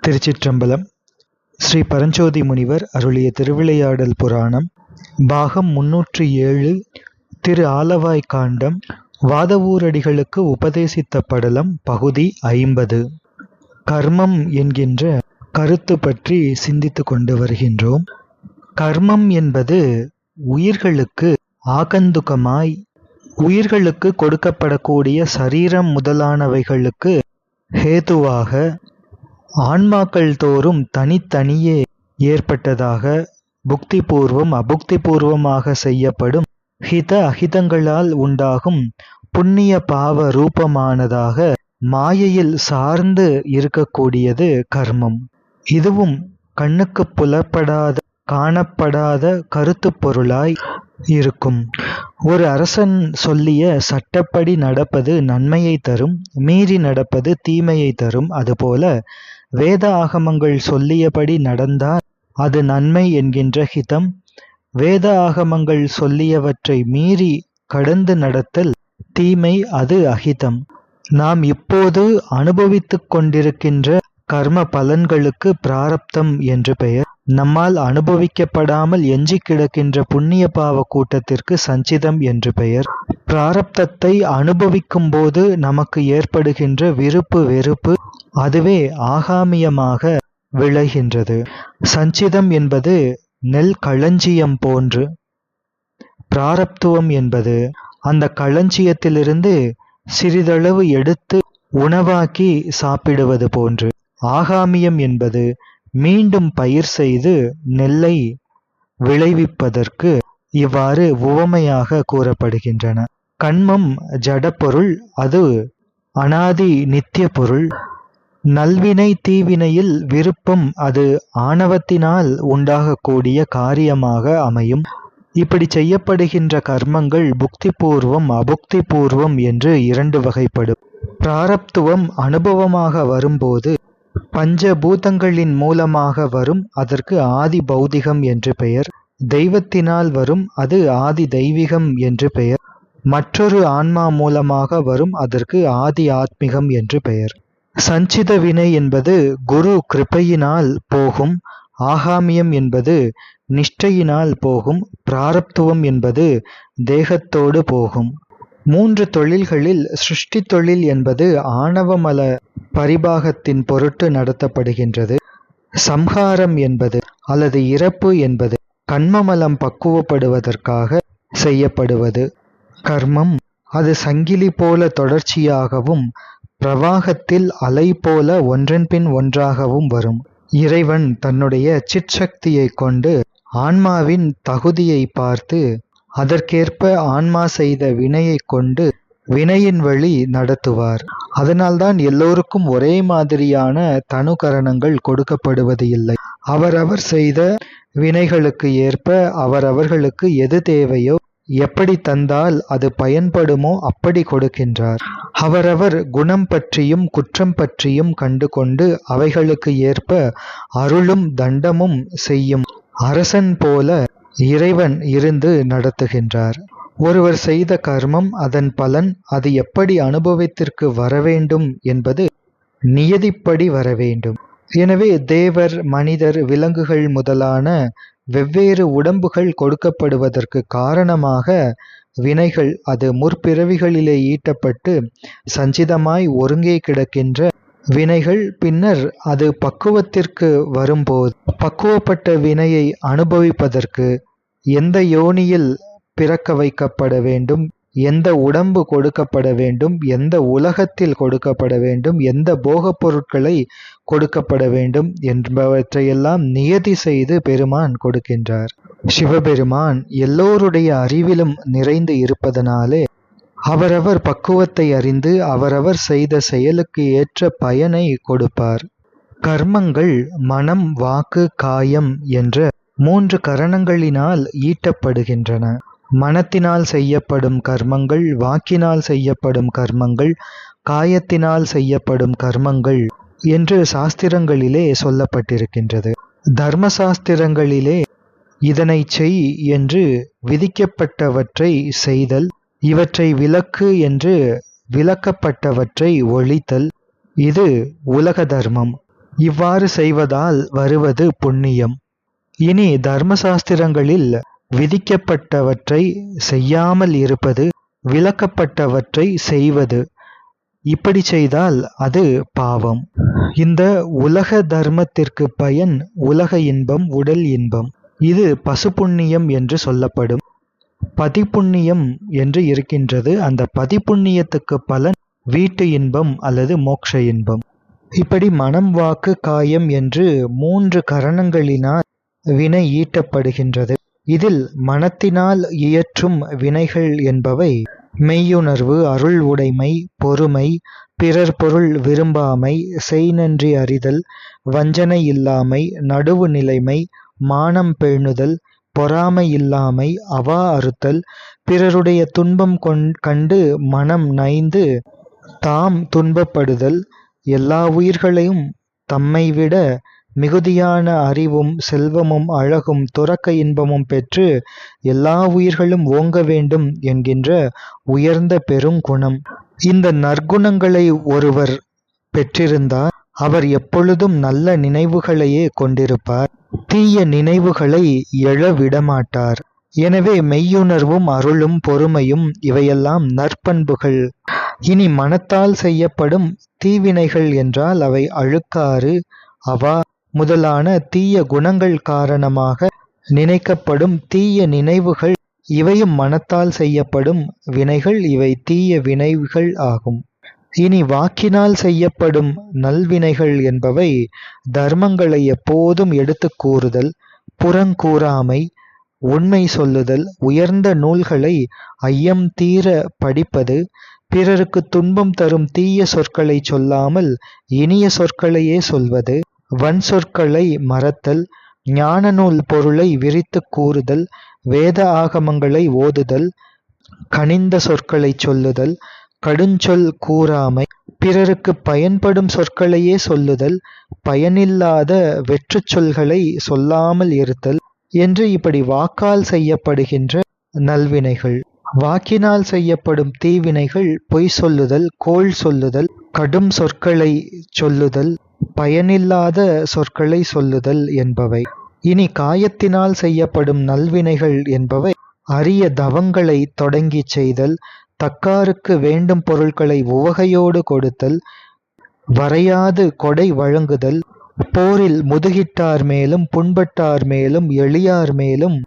திருச்சிற்றம்பலம். ஸ்ரீ பரஞ்சோதி முனிவர் அருளிய திருவிளையாடல் புராணம் பாகம் 307 திரு ஆலவாய் காண்டம் வாதவூரடிகளுக்கு உபதேசித்த படலம் பகுதி 50. கர்மம் என்கின்ற கருத்து பற்றி சிந்தித்து கொண்டு வருகின்றோம். கர்மம் என்பது உயிர்களுக்கு ஆகந்துகமாய் உயிர்களுக்கு கொடுக்கப்படக்கூடிய சரீரம் முதலானவைகளுக்கு ஹேதுவாக ஆன்மாக்கள் தோறும் தனித்தனியே ஏற்பட்டதாக புக்தி பூர்வம் அபுக்தி பூர்வமாக செய்யப்படும் ஹித அஹிதங்களால் உண்டாகும் புண்ணிய பாவ ரூபமானதாக மாயையில் சார்ந்து இருக்கக்கூடியது கர்மம். இதுவும் கண்ணுக்கு புலப்படாத காணப்படாத கருத்து பொருளாய் இருக்கும். ஒரு அரசன் சொல்லிய சட்டப்படி நடப்பது நன்மையை தரும், மீறி நடப்பது தீமையை தரும். அதுபோல வேத ஆகமங்கள் சொல்லியபடி நடந்தால் அது நன்மை என்கின்ற ஹிதம், வேத ஆகமங்கள் சொல்லியவற்றை மீறி கடந்து நடத்தல் தீமை, அது அஹிதம். நாம் இப்போது அனுபவித்துக் கொண்டிருக்கின்ற கர்ம பலன்களுக்கு பிராரப்தம் என்று பெயர். நம்மால் அனுபவிக்கப்படாமல் எஞ்சி கிடக்கின்ற புண்ணிய பாவ கூட்டத்திற்கு சஞ்சிதம் என்று பெயர். பிராரப்தத்தை அனுபவிக்கும் போது நமக்கு ஏற்படுகின்ற விருப்பு வெறுப்பு அதுவே ஆகாமியமாக விளைகின்றது. சஞ்சிதம் என்பது நெல் களஞ்சியம் போன்று, பிராரப்துவம் என்பது அந்த களஞ்சியத்திலிருந்து சிறிதளவு எடுத்து உணவாக்கி சாப்பிடுவது போன்று. ஆகாமியம் என்பது மீண்டும் பயிர் செய்து நெல்லை விளைவிப்பதற்கு இவ்வாறு உவமையாக கூறப்படுகின்றன. கண்மம் ஜடப்பொருள், அது அனாதி நித்திய பொருள். நல்வினை தீவினையில் விருப்பம் அது ஆணவத்தினால் உண்டாகக்கூடிய காரியமாக அமையும். இப்படி செய்யப்படுகின்ற கர்மங்கள் புக்தி பூர்வம் அபுக்தி பூர்வம் என்று இரண்டு வகைப்படும். பிராரப்துவம் அனுபவமாக வரும்போது பஞ்சபூதங்களின் மூலமாக வரும், அதற்கு ஆதி பௌதிகம் என்று பெயர். தெய்வத்தினால் வரும், அது ஆதி தெய்வீகம் என்று பெயர். மற்றொரு ஆன்மா மூலமாக வரும், அதற்கு ஆதி ஆத்மிகம் என்று பெயர். சஞ்சித வினை என்பது குரு கிருபையினால் போகும், ஆகாமியம் என்பது நிஷ்டையினால் போகும், பிராரப்துவம் என்பது தேகத்தோடு போகும். மூன்று தொழில்களில் சிருஷ்டி தொழில் என்பது ஆணவமல பரிபாகத்தின் பொருட்டு நடத்தப்படுகின்றது. சம்ஹாரம் என்பது அல்லது இறப்பு என்பது கண்மமலம் பக்குவப்படுவதற்காக செய்யப்படுவது. கர்மம் அது சங்கிலி போல தொடர்ச்சியாகவும் பிரவாகத்தில் அலை போல ஒன்றன் பின் ஒன்றாகவும் வரும். இறைவன் தன்னுடைய சிற்சக்தியை கொண்டு ஆன்மாவின் தகுதியை பார்த்து அதற்கேற்ப ஆன்மா செய்த வினையை கொண்டு வினையின் வழி நடத்துவார். அதனால்தான் எல்லோருக்கும் ஒரே மாதிரியான தனுகரணங்கள் கொடுக்கப்படுவது இல்லை. அவரவர் செய்த வினைகளுக்கு ஏற்ப அவரவர்களுக்கு எது தேவையோ, எப்படி தந்தால் அது பயன்படுமோ அப்படி கொடுக்கின்றார். அவரவர் குணம் பற்றியும் குற்றம் பற்றியும் கண்டு கொண்டு அவைகளுக்கு ஏற்ப அருளும் தண்டமும் செய்யும் அரசன் போல இறைவன் இருந்து நடத்துகின்றார். ஒருவர் செய்த கர்மம், அதன் பலன், அது எப்படி அனுபவத்திற்கு வரவேண்டும் என்பது நியதிப்படி வரவேண்டும். எனவே தேவர், மனிதர், விலங்குகள் முதலான வெவ்வேறு உடம்புகள் கொடுக்கப்படுவதற்கு காரணமாக வினைகள் அது முற்பிறவிகளிலே ஈட்டப்பட்டு சஞ்சிதமாய் ஒருங்கே கிடக்கின்ற வினைகள். பின்னர் அது பக்குவத்திற்கு வரும்போது பக்குவப்பட்ட வினையை அனுபவிப்பதற்கு எந்த யோனியில் பிறக்க வைக்கப்பட வேண்டும், எந்த உடம்பு கொடுக்கப்பட வேண்டும், எந்த உலகத்தில் கொடுக்கப்பட வேண்டும், எந்த போகப் பொருட்களை கொடுக்கப்பட வேண்டும் என்பவற்றையெல்லாம் நியதி செய்து பெருமான் கொடுக்கின்றார். சிவபெருமான் எல்லோருடைய அறிவிலும் நிறைந்து இருப்பதனாலே அவரவர் பக்குவத்தை அறிந்து அவரவர் செய்த செயலுக்கு ஏற்ற பயனை கொடுப்பார். கர்மங்கள் மனம், வாக்கு, காயம் என்ற மூன்று கரணங்களினால் ஈட்டப்படுகின்றன. மனத்தினால் செய்யப்படும் கர்மங்கள், வாக்கினால் செய்யப்படும் கர்மங்கள், காயத்தினால் செய்யப்படும் கர்மங்கள் என்று சாஸ்திரங்களிலே சொல்லப்பட்டிருக்கின்றது. தர்ம சாஸ்திரங்களிலே இதனை செய் என்று விதிக்கப்பட்டவற்றை செய்தல், இவற்றை விலக்கு என்று விலக்கப்பட்டவற்றை ஒழித்தல், இது உலக தர்மம். இவ்வாறு செய்வதால் வருவது புண்ணியம். இனி தர்மசாஸ்திரங்களில் விதிக்கப்பட்டவற்றை செய்யாமல் இருப்பது, விலக்கப்பட்டவற்றை செய்வது. இப்படி செய்தால் அது பாவம். இந்த உலக தர்மத்திற்கு பயன் உலக இன்பம், உடல் இன்பம். இது பசுப்புண்ணியம் என்று சொல்லப்படும். பதிப்புண்ணியம் என்று இருக்கின்றது. அந்த பதிப்புண்ணியத்துக்கு பலன் வீட்டு இன்பம் அல்லது மோட்ச இன்பம். இப்படி மனம், வாக்கு, காயம் என்று 3 கரணங்களினால் வினை ஈட்டப்படுகின்றது. இதில் மனத்தினால் இயற்றும் வினைகள் என்பவை மெய்யுணர்வு, அருள் உடைமை, பொறுமை, பிறர் பொருள் விரும்பாமை, செய்நன்றி அறிதல், வஞ்சனை இல்லாமை, நடுவு நிலைமை, மானம் பேணுதல், பொறாமை இல்லாமை, அவா அறுத்தல், பிறருடைய துன்பம் கண்டு மனம் நைந்து தாம் துன்பப்படுதல், எல்லா உயிர்களையும் தம்மை விட மிகுதியான அறிவும் செல்வமும் அழகும் துறக்க இன்பமும் பெற்று எல்லா உயிர்களும் ஓங்க வேண்டும் என்கின்ற உயர்ந்த பெருங்குணம். இந்த நற்குணங்களை ஒருவர் பெற்றிருந்தால் அவர் எப்பொழுதும் நல்ல நினைவுகளையே கொண்டிருப்பார். தீய நினைவுகளை எழ விடமாட்டார். எனவே மெய்யுணர்வும் அருளும் பொறுமையும் இவையெல்லாம் நற்பண்புகள். இனி மனத்தால் செய்யப்படும் தீவினைகள் என்றால் அவை அழுக்காறு, அவா முதலான தீய குணங்கள் காரணமாக நினைக்கப்படும் தீய நினைவுகள். இவையும் மனத்தால் செய்யப்படும் வினைகள். இவை தீய வினைகள் ஆகும். இனி வாக்கினால் செய்யப்படும் நல்வினைகள் என்பவை தர்மங்களை எப்போதும் எடுத்து கூறுதல், புறங்கூறாமை, உண்மை சொல்லுதல், உயர்ந்த நூல்களை ஐயம் தீர படிப்பது, பிறருக்கு துன்பம் தரும் தீய சொற்களை சொல்லாமல் இனிய சொற்களையே சொல்வது, வன் சொற்களை மறத்தல், ஞான நூல் பொருளை விரித்து கூறுதல், வேத ஆகமங்களை ஓதுதல், கனிந்த சொற்களை சொல்லுதல், கடுஞ்சொல் கூறாமை, பிறருக்கு பயன்படும் சொற்களையே சொல்லுதல், பயனில்லாத வெற்று சொல்களை சொல்லாமல் இருத்தல் என்று இப்படி வாக்கால் செய்யப்படுகின்ற நல்வினைகள். வாக்கினால் செய்யப்படும் தீவினைகள் பொய் சொல்லுதல், கோள் சொல்லுதல், கடும் சொற்களை சொல்லுதல், பயனில்லாத சொற்களை சொல்லுதல் என்பவை. இனி காயத்தினால் செய்யப்படும் நல்வினைகள் என்பவை அரிய தவங்களை தொடங்கி செய்தல், தக்காருக்கு வேண்டும் பொருட்களை உவகையோடு கொடுத்தல், வரையாது கொடை வழங்குதல், போரில் முதுகிட்டார் மேலும் புண்பட்டார் மேலும் எளியார் மேலும்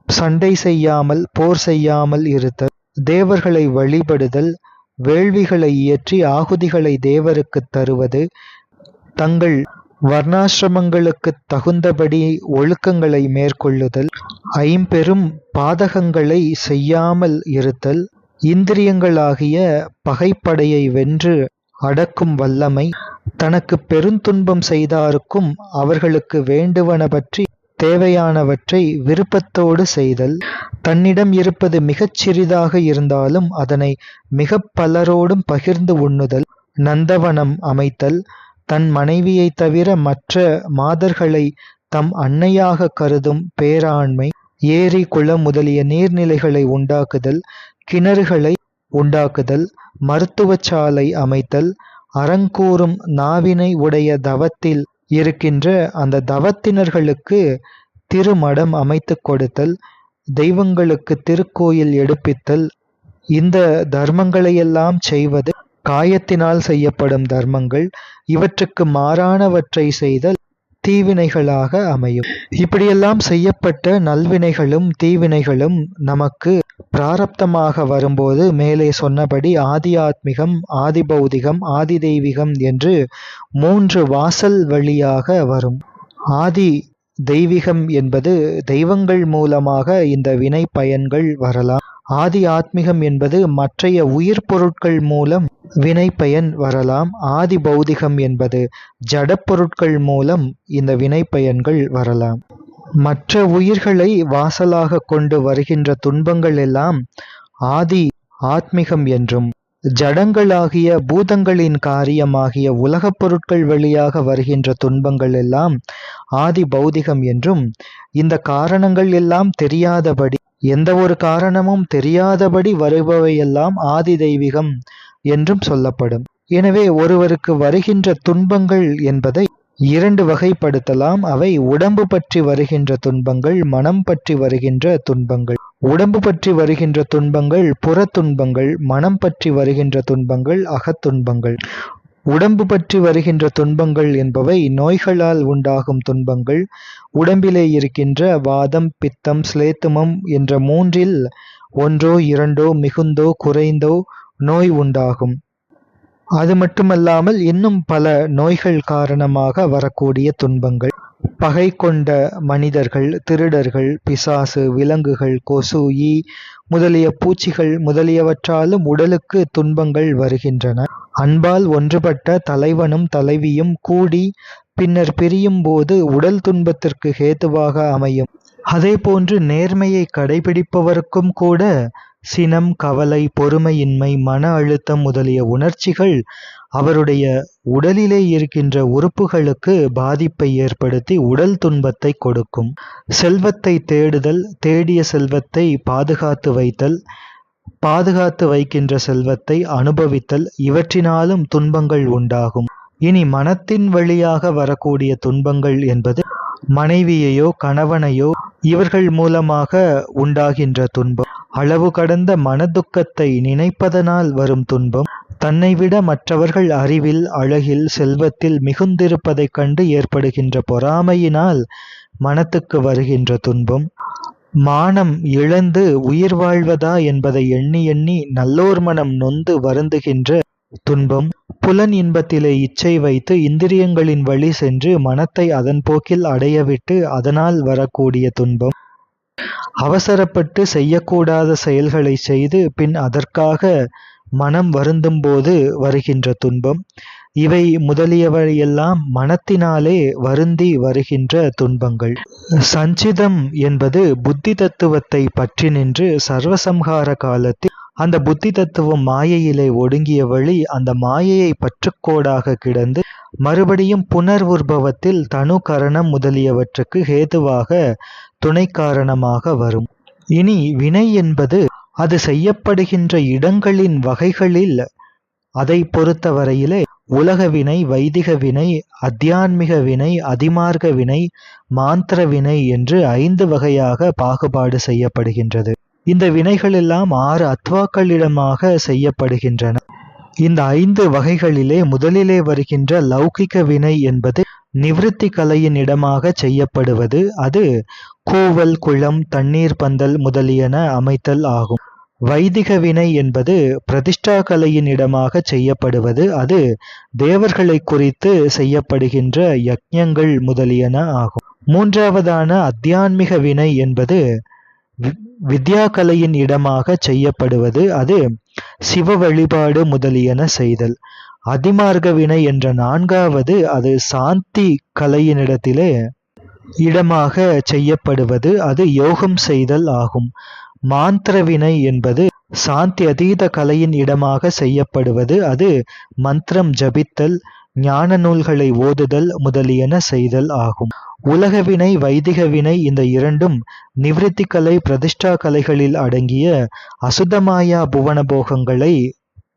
சண்டை செய்யாமல் போர் செய்யாமல் இருத்தல், தேவர்களை வழிபடுதல், வேள்விகளை இயற்றி ஆகுதிகளை தேவருக்கு தருவது, தங்கள் வர்ணாசிரமங்களுக்கு தகுந்தபடி ஒழுக்கங்களை மேற்கொள்ளுதல், ஐம்பெரும் பாதகங்களை செய்யாமல் இருத்தல், இந்திரியங்களாகிய பகைப்படையை வென்று அடக்கும் வல்லமை, தனக்கு பெருந்துன்பம் செய்தாருக்கும் அவர்களுக்கு வேண்டுவன பற்றி தேவையானவற்றை விருப்பத்தோடு செய்தல், தன்னிடம் இருப்பது மிகச் சிறிதாக இருந்தாலும் அதனை மிக பலரோடும் பகிர்ந்து உண்ணுதல், நந்தவனம் அமைத்தல், தன் மனைவியைத் தவிர மற்ற மாதர்களை தம் அன்னையாக கருதும் பேராண்மை, ஏரி குளம் முதலிய நீர்நிலைகளை உண்டாக்குதல், கிணறுகளை உண்டாக்குதல், மருத்துவச்சாலை அமைத்தல், அறங்கூறும் நாவினை உடைய தவத்தில் இருக்கின்ற அந்த தவத்தினர்களுக்கு திருமடம் அமைத்து கொடுத்தல், தெய்வங்களுக்கு திருக்கோயில் எடுப்பித்தல். இந்த தர்மங்களையெல்லாம் செய்வது காயத்தினால் செய்யப்படும் தர்மங்கள். இவற்றுக்கு மாறானவற்றை செய்தல் தீவினைகளாக அமையும். இப்படியெல்லாம் செய்யப்பட்ட நல்வினைகளும் தீவினைகளும் நமக்கு பிராரப்தமாக வரும்போது மேலே சொன்னபடி ஆதி ஆத்மிகம், ஆதி பௌதிகம், ஆதி தெய்வீகம் என்று 3 வாசல் வழியாக வரும். ஆதி தெய்வீகம் என்பது தெய்வங்கள் மூலமாக இந்த வினை பயன்கள் வரலாம். ஆதி ஆத்மிகம் என்பது மற்றைய உயிர் பொருட்கள் மூலம் வினை பயன் வரலாம். ஆதி பௌதிகம் என்பது ஜடப்பொருட்கள் மூலம் இந்த வினை பயன்கள் வரலாம். மற்ற உயிர்களை வாசலாக கொண்டு வருகின்ற துன்பங்கள் எல்லாம் ஆதி ஆத்மிகம் என்றும், ஜடங்களாகிய பூதங்களின் காரியமாகிய உலகப் பொருட்கள் வழியாக வருகின்ற துன்பங்கள் எல்லாம் ஆதி பௌதிகம் என்றும், இந்த காரணங்கள் எல்லாம் தெரியாதபடி, எந்த ஒரு காரணமும் தெரியாதபடி வருபவையெல்லாம் ஆதி தெய்வீகம் என்றும் சொல்லப்படும். எனவே ஒருவருக்கு வருகின்ற துன்பங்கள் என்பதை 2 வகைப்படுத்தலாம். அவை உடம்பு பற்றி வருகின்ற துன்பங்கள், மனம் பற்றி வருகின்ற துன்பங்கள். உடம்பு பற்றி வருகின்ற துன்பங்கள் புறத் துன்பங்கள், மனம் பற்றி வருகின்ற துன்பங்கள் அகத்துன்பங்கள். உடம்பு பற்றி வருகின்ற துன்பங்கள் என்பவை நோய்களால் உண்டாகும் துன்பங்கள். உடம்பிலே இருக்கின்ற வாதம், பித்தம், சிலேத்துமம் என்ற 3இல் ஒன்றோ 2ஓ மிகுந்தோ குறைந்தோ நோய் உண்டாகும். அது மட்டுமல்லாமல் இன்னும் பல நோய்கள் காரணமாக வரக்கூடிய துன்பங்கள். பகை கொண்ட மனிதர்கள், திருடர்கள், பிசாசு, விலங்குகள், கொசு, ஈ முதலிய பூச்சிகள் முதலியவற்றாலும் உடலுக்கு துன்பங்கள் வருகின்றன. அன்பால் ஒன்றுபட்ட தலைவனும் தலைவியும் கூடி பின்னர் பிரியும் போது உடல் துன்பத்திற்கு ஹேதுவாக அமையும். அதேபோன்று நேர்மையை கடைபிடிப்பவருக்கும் கூட சினம், கவலை, பொறுமையின்மை, மன அழுத்தம் முதலிய உணர்ச்சிகள் அவருடைய உடலிலே இருக்கின்ற உறுப்புகளுக்கு பாதிப்பை ஏற்படுத்தி உடல் துன்பத்தை கொடுக்கும். செல்வத்தை தேடுதல், தேடிய செல்வத்தை பாதுகாத்து வைத்தல், பாதுகாத்து வைக்கின்ற செல்வத்தை அனுபவித்தல் இவற்றினாலும் துன்பங்கள் உண்டாகும். இனி மனத்தின் வழியாக வரக்கூடிய துன்பங்கள் என்பது மனைவியையோ கணவனையோ இவர்கள் மூலமாக உண்டாகின்ற துன்பம். அளவு கடந்த மனதுக்கத்தை நினைப்பதனால் வரும் துன்பம். தன்னை விட மற்றவர்கள் அறிவில், அழகில், செல்வத்தில் மிகுந்திருப்பதைக் கண்டு ஏற்படுகின்ற பொறாமையினால் மனத்துக்கு வருகின்ற துன்பம். மானம் இழந்து உயிர் வாழ்வதா என்பதை எண்ணி எண்ணி நல்லோர் மனம் நொந்து வருந்துகின்ற துன்பம். புலன் இன்பத்திலே இச்சை வைத்து இந்திரியங்களின் வழி சென்று மனத்தை அதன் போக்கில் அடையவிட்டு அதனால் வரக்கூடிய துன்பம். அவசரப்பட்டு செய்யக்கூடாத செயல்களை செய்து பின் அதற்காக மனம் வருந்தும் போது வருகின்ற துன்பம். இவை முதலியவையெல்லாம் மனத்தினாலே வருந்தி வருகின்ற துன்பங்கள். சஞ்சிதம் என்பது புத்தி தத்துவத்தை பற்றி நின்று சர்வசம்ஹார காலத்தில் அந்த புத்தி தத்துவம் மாயையிலே ஒடுங்கிய வழி அந்த மாயையை பற்றுக்கோடாக கிடந்து மறுபடியும் புனர்வுற்பவத்தில் தனு கரணம் முதலியவற்றுக்கு ஹேதுவாக துணை காரணமாக வரும். இனி வினை என்பது அது செய்யப்படுகின்ற இடங்களின் வகைகளில் அதை பொறுத்தவரையிலே உலக வினை, வைதிக வினை, அத்தியான்மிக வினை, அதிமார்க்க வினை, மாந்திர வினை என்று 5 வகையாக பாகுபாடு செய்யப்படுகின்றது. இந்த வினைகள் எல்லாம் 6 அத்வாக்களிடமாக செய்யப்படுகின்றன. இந்த 5 வகைகளிலே முதலிலே வருகின்ற லௌகிக வினை என்பது நிவிருத்தி கலையின் இடமாக செய்யப்படுவது. அது கூவல், குளம், தண்ணீர் பந்தல் முதலியன அமைத்தல் ஆகும். வைதிக வினை என்பது பிரதிஷ்டா கலையின் இடமாக செய்யப்படுவது. அது தேவர்களை குறித்து செய்யப்படுகின்ற யக்ஞங்கள் முதலியன ஆகும். 3வதான அத்தியான்மிக வினை என்பது வித்யா கலையின் இடமாக செய்யப்படுவது. அது சிவ வழிபாடு முதலியன செய்தல். அதிமார்க்க வினை என்ற 4வது அது சாந்தி கலையினிடத்திலே இடமாக செய்யப்படுவது. அது யோகம் செய்தல் ஆகும். மாந்திர வினை என்பது சாந்தி அதீத கலையின் இடமாக செய்யப்படுவது. அது மந்திரம் ஜபித்தல், ஞான நூல்களை ஓதுதல் முதலியன செய்தல் ஆகும். உலக வினை, வைதிக வினை இந்த 2ம் நிவிருத்தி கலை, பிரதிஷ்டா கலைகளில் அடங்கிய அசுத்தமாயா புவன போகங்களை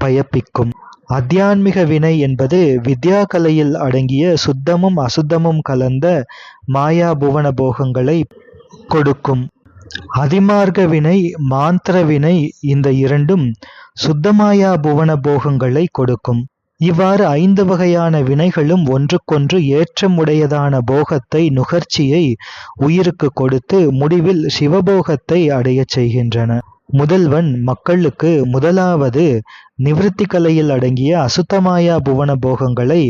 பயப்பிக்கும். அத்தியான்மிக வினை என்பது வித்யா கலையில் அடங்கிய சுத்தமும் அசுத்தமும் கலந்த மாயா புவன போகங்களை கொடுக்கும். அதிமார்க்க வினை, மாந்திர வினை இந்த 2ம் சுத்தமாயா புவன போகங்களை கொடுக்கும். இவ்வாறு 5 வகையான வினைகளும் ஒன்றுக்கொன்று ஏற்றமுடையதான போகத்தை, நுகர்ச்சியை உயிருக்கு கொடுத்து முடிவில் சிவபோகத்தை அடையச் செய்கின்றன. முதல்வன் மக்களுக்கு முதலாவது நிவிருத்தி கலையில் அடங்கிய அசுத்தமாயா புவன போகங்களை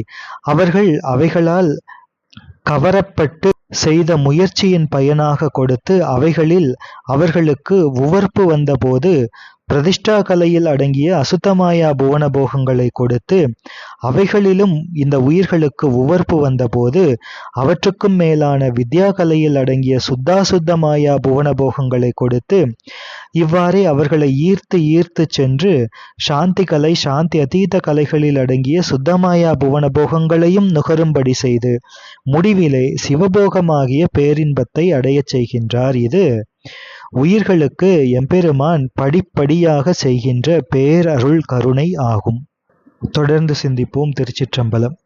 அவர்கள் அவைகளால் கவரப்பட்டு செய்த முயற்சியின் பயனாக கொடுத்து அவைகளில் அவர்களுக்கு உவர்ப்பு வந்தபோது பிரதிஷ்டா கலையில் அடங்கிய அசுத்தமாயா புவன போகங்களை கொடுத்து அவைகளிலும் இந்த உயிர்களுக்கு உவர்ப்பு வந்தபோது அவற்றுக்கும் மேலான வித்யா கலையில் அடங்கிய சுத்தாசுத்தமாயா புவன போகங்களை கொடுத்து இவ்வாறே அவர்களை ஈர்த்து சென்று சாந்தி கலை, சாந்தி அதீத கலைகளில் அடங்கிய சுத்தமாயா புவன போகங்களையும் நுகரும்படி செய்து முடிவிலே சிவபோகமாகிய பேரின்பத்தை அடையச் செய்கின்றார். இது உயிர்களுக்கு எம்பெருமான் படிப்படியாக செய்கின்ற பேரருள் கருணை ஆகும். தொடர்ந்து சிந்திப்போம். திருச்சிற்றம்பலம்.